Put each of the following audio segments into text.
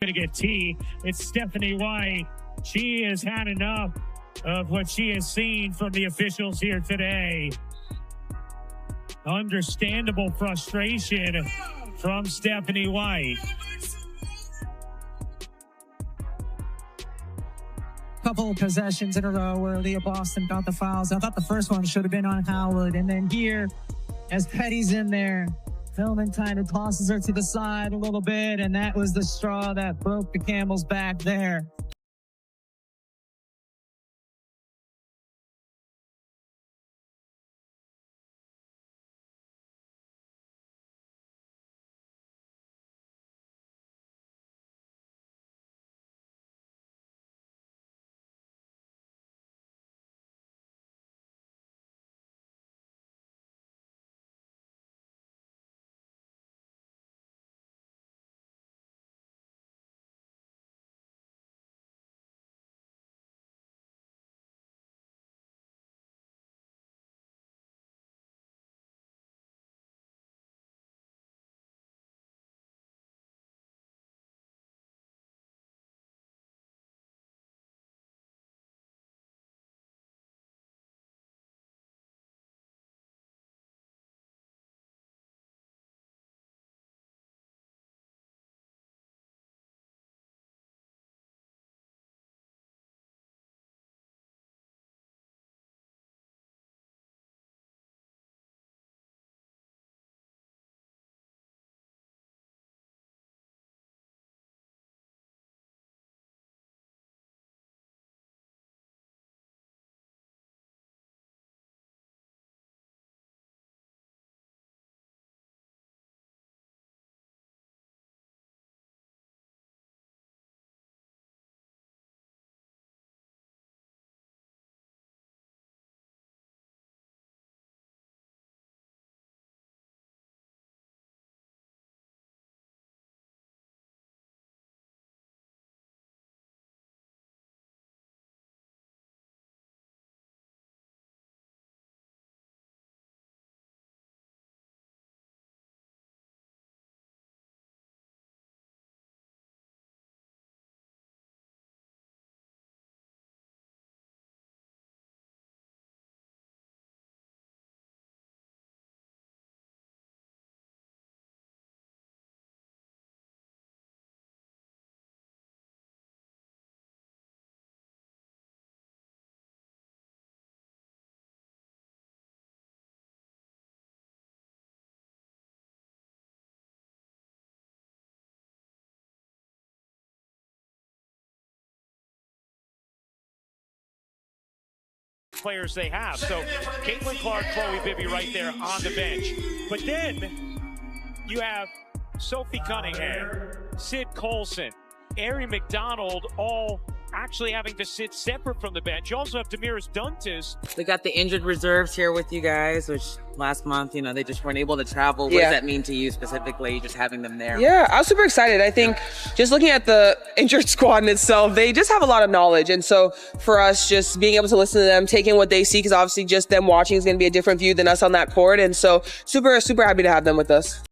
going to get tea. It's Stephanie White. She has had enough of what she has seen from the officials here today. Understandable frustration from Stephanie White. Couple of possessions in a row where Leah Boston got the fouls. I thought the first one should have been on Howard. And then here, as Petty's in there, Hillman kind of tosses her to the side a little bit, and that was the straw that broke the camel's back there. Players they have. So Caitlin Clark, Chloe Bibby right there on the bench. But then you have Sophie Cunningham, Sid Colson, Ari McDonald, all actually having to sit separate from the bench. You also have Damiris Duntis. We got the injured reserves here with you guys, which last month, you know, they just weren't able to travel. What does that mean to you specifically, just having them there? Yeah, I was super excited. I think just looking at the injured squad in itself, they just have a lot of knowledge. And so for us, just being able to listen to them, taking what they see, because obviously just them watching is going to be a different view than us on that court. And so super, super happy to have them with us.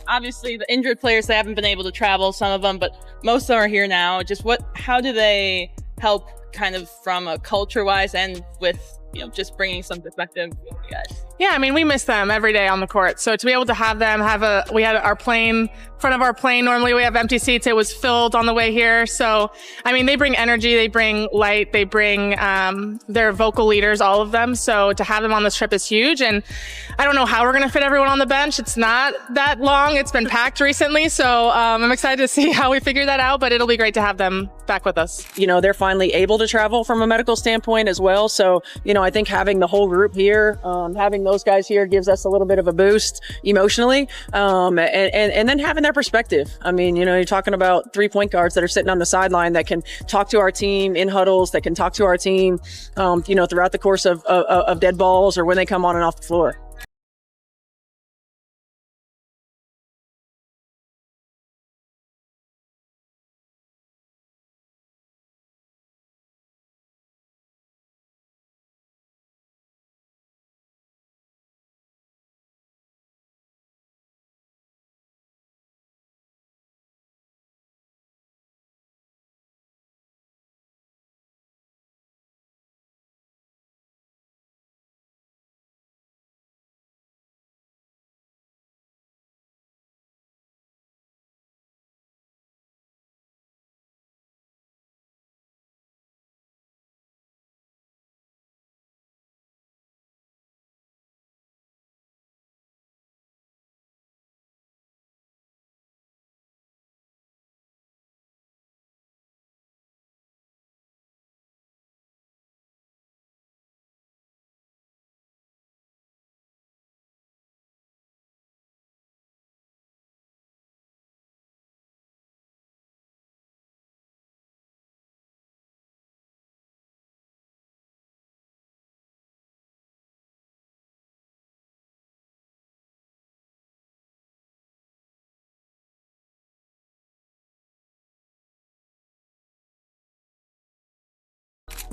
obviously the injured players, they haven't been able to travel, some of them, but most of them are here now. Just how do they help kind of from a culture-wise and with, just bringing some perspective with you guys? Yeah, I mean, we miss them every day on the court. So to be able to have them we had our plane, front of our plane, normally we have empty seats. It was filled on the way here. So, I mean, they bring energy, they bring light, they bring, their vocal leaders, all of them. So to have them on this trip is huge. And I don't know how we're going to fit everyone on the bench. It's not that long. It's been packed recently. So, I'm excited to see how we figure that out, but it'll be great to have them back with us. They're finally able to travel from a medical standpoint as well. So, I think having the whole group here, having those guys here gives us a little bit of a boost emotionally, and then having their perspective. I mean, you're talking about 3 point guards that are sitting on the sideline that can talk to our team in huddles, that can talk to our team, throughout the course of dead balls or when they come on and off the floor.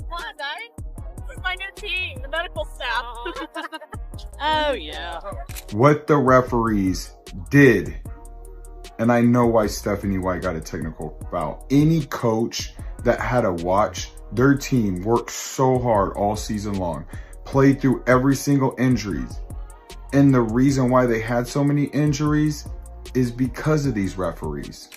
Come on, guys. This is my new team, the medical staff. Oh, yeah. What the referees did, and I know why Stephanie White got a technical foul. Any coach that had to watch their team work so hard all season long, played through every single injuries, and the reason why they had so many injuries is because of these referees.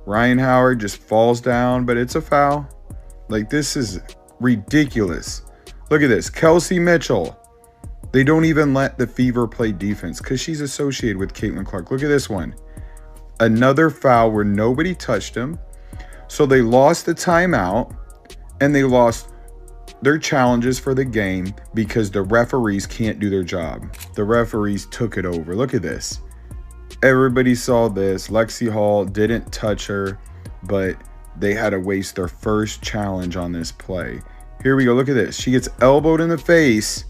Ryan Howard just falls down, but it's a foul. Like, this is ridiculous. Look at this. Kelsey Mitchell. They don't even let the Fever play defense because she's associated with Caitlin Clark. Look at this one. Another foul where nobody touched him. So they lost the timeout and they lost their challenges for the game because the referees can't do their job. The referees took it over. Look at this. Everybody saw this. Lexi Hall didn't touch her, but they had to waste their first challenge on this play. Here we go. Look at this. She gets elbowed in the face,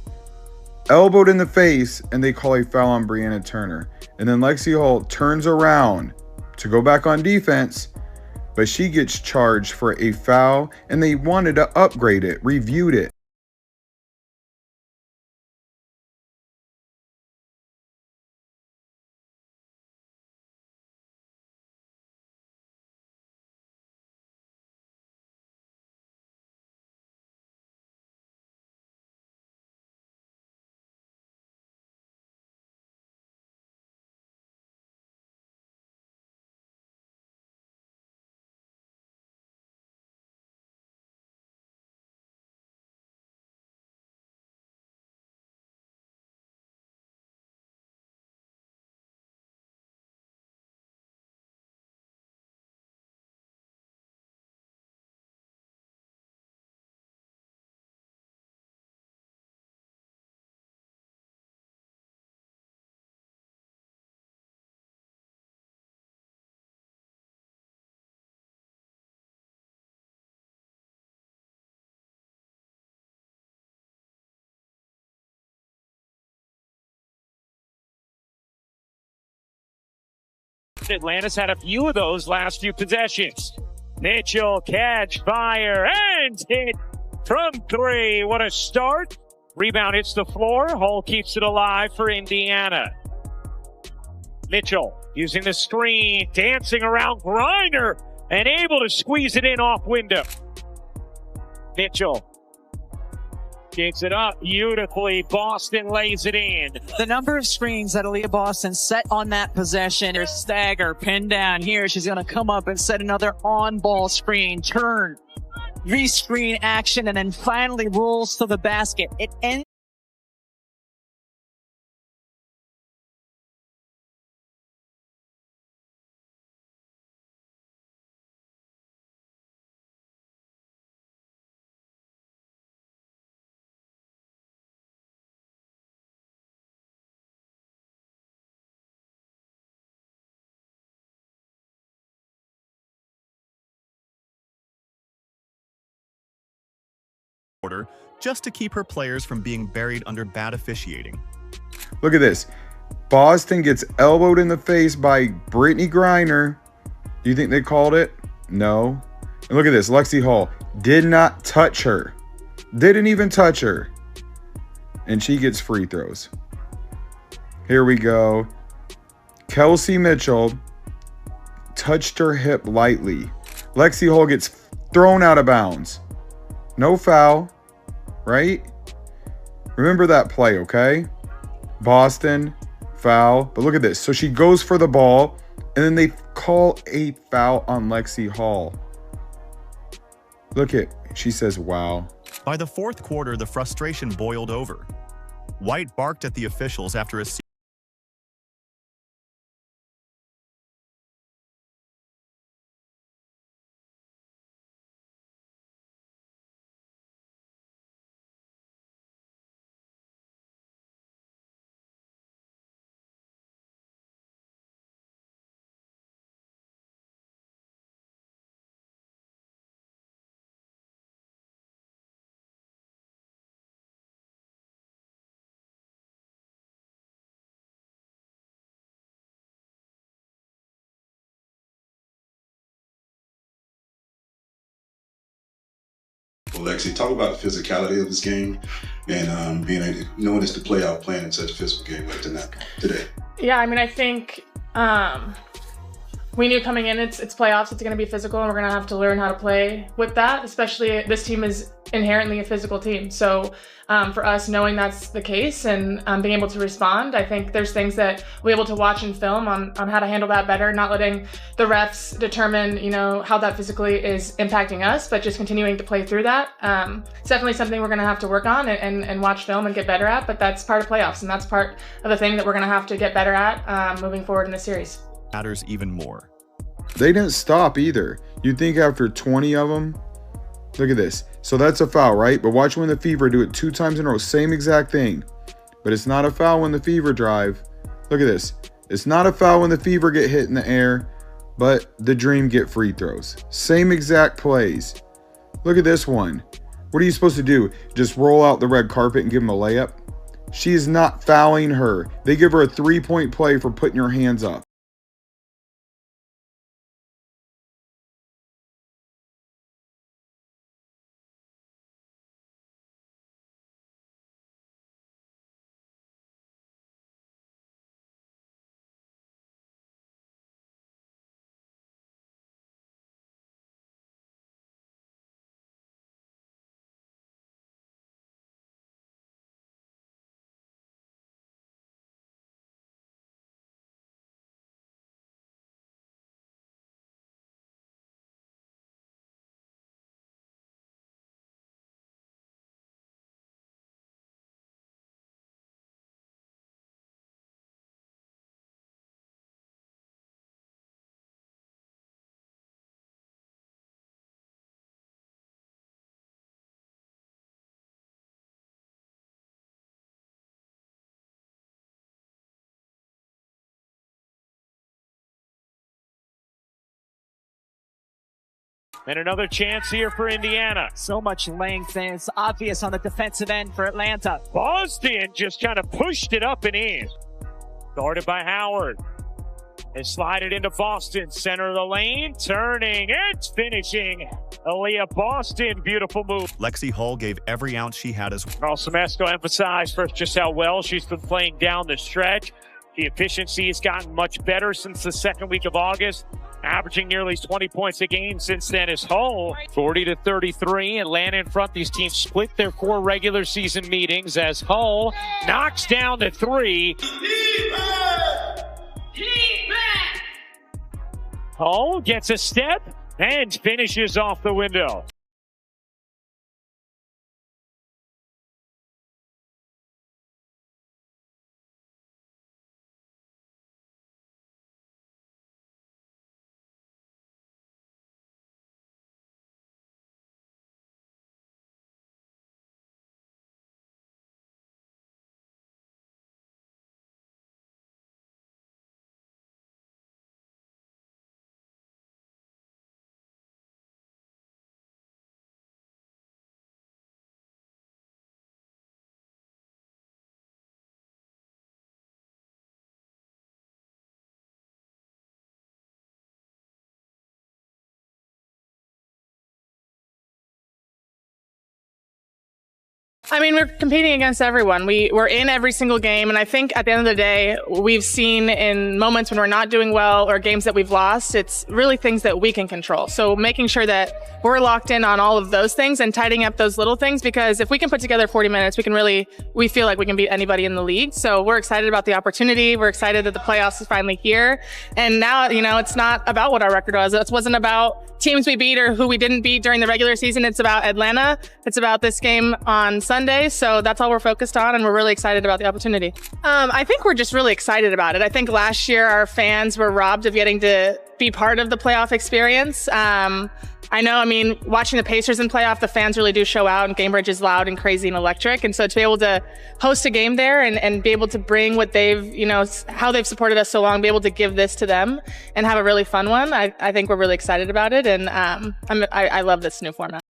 and they call a foul on Brianna Turner. And then Lexi Hall turns around to go back on defense, but she gets charged for a foul, and they wanted to upgrade it, reviewed it. Atlanta's had a few of those last few possessions. Mitchell, catch, fire, and hit from 3. What a start. Rebound hits the floor. Hall keeps it alive for Indiana. Mitchell using the screen, dancing around Griner, and able to squeeze it in off window. Mitchell digs it up beautifully. Boston lays it in. The number of screens that Aaliyah Boston set on that possession, her stagger, pin down here. She's going to come up and set another on-ball screen, turn, re-screen action, and then finally rolls to the basket. It ends. just to keep her players from being buried under bad officiating. Look at this. Boston gets elbowed in the face by Brittany Griner. Do you think they called it? No. And look at this. Lexi Hall did not touch her. Didn't even touch her. And she gets free throws. Here we go. Kelsey Mitchell touched her hip lightly. Lexi Hall gets thrown out of bounds. No foul, right? Remember that play, okay? Boston, foul. But look at this. So she goes for the ball, and then they call a foul on Lexi Hall. Look at, she says, wow. By the fourth quarter, the frustration boiled over. White barked at the officials after a Well, Lexi, talk about the physicality of this game and knowing it's the playoff playing in such a physical game like today. Yeah, I mean, I think we knew coming in it's playoffs, it's going to be physical, and we're going to have to learn how to play with that, especially this team is inherently a physical team. So for us, knowing that's the case and being able to respond, I think there's things that we're able to watch and film on how to handle that better, not letting the refs determine, how that physically is impacting us, but just continuing to play through that. It's definitely something we're going to have to work on and watch film and get better at, but that's part of playoffs, and that's part of the thing that we're going to have to get better at moving forward in the series. Matters even more. They didn't stop either. You'd think after 20 of them, look at this. So that's a foul, right? But watch when the Fever do it 2 times in a row. Same exact thing. But it's not a foul when the Fever drive. Look at this. It's not a foul when the Fever get hit in the air, but the Dream get free throws. Same exact plays. Look at this one. What are you supposed to do? Just roll out the red carpet and give them a layup? She is not fouling her. They give her a 3-point play for putting her hands up. And another chance here for Indiana. So much length, and it's obvious on the defensive end for Atlanta. Boston just kind of pushed it up and in. Guarded by Howard. They slide it into Boston, center of the lane, turning and finishing. Aaliyah Boston, beautiful move. Lexi Hull gave every ounce she had as well. Semesco emphasized first just how well she's been playing down the stretch. The efficiency has gotten much better since the second week of August, averaging nearly 20 points a game since then. As Hull 40-33, Atlanta in front. These teams split their core regular season meetings as Hull knocks down the three. Hull gets a step and finishes off the window. I mean, we're competing against everyone. We're in every single game, and I think at the end of the day, we've seen in moments when we're not doing well or games that we've lost, it's really things that we can control. So making sure that we're locked in on all of those things and tidying up those little things, because if we can put together 40 minutes, we feel like we can beat anybody in the league. So we're excited about the opportunity. We're excited that the playoffs is finally here. And now, it's not about what our record was. It wasn't about teams we beat or who we didn't beat during the regular season. It's about Atlanta. It's about this game on Sunday. So that's all we're focused on, and we're really excited about the opportunity. I think we're just really excited about it. I think last year our fans were robbed of getting to be part of the playoff experience. Watching the Pacers in playoff, the fans really do show out, and Gamebridge is loud and crazy and electric. And so to be able to host a game there and be able to bring what how they've supported us so long, be able to give this to them and have a really fun one, I think we're really excited about it. And I love this new format.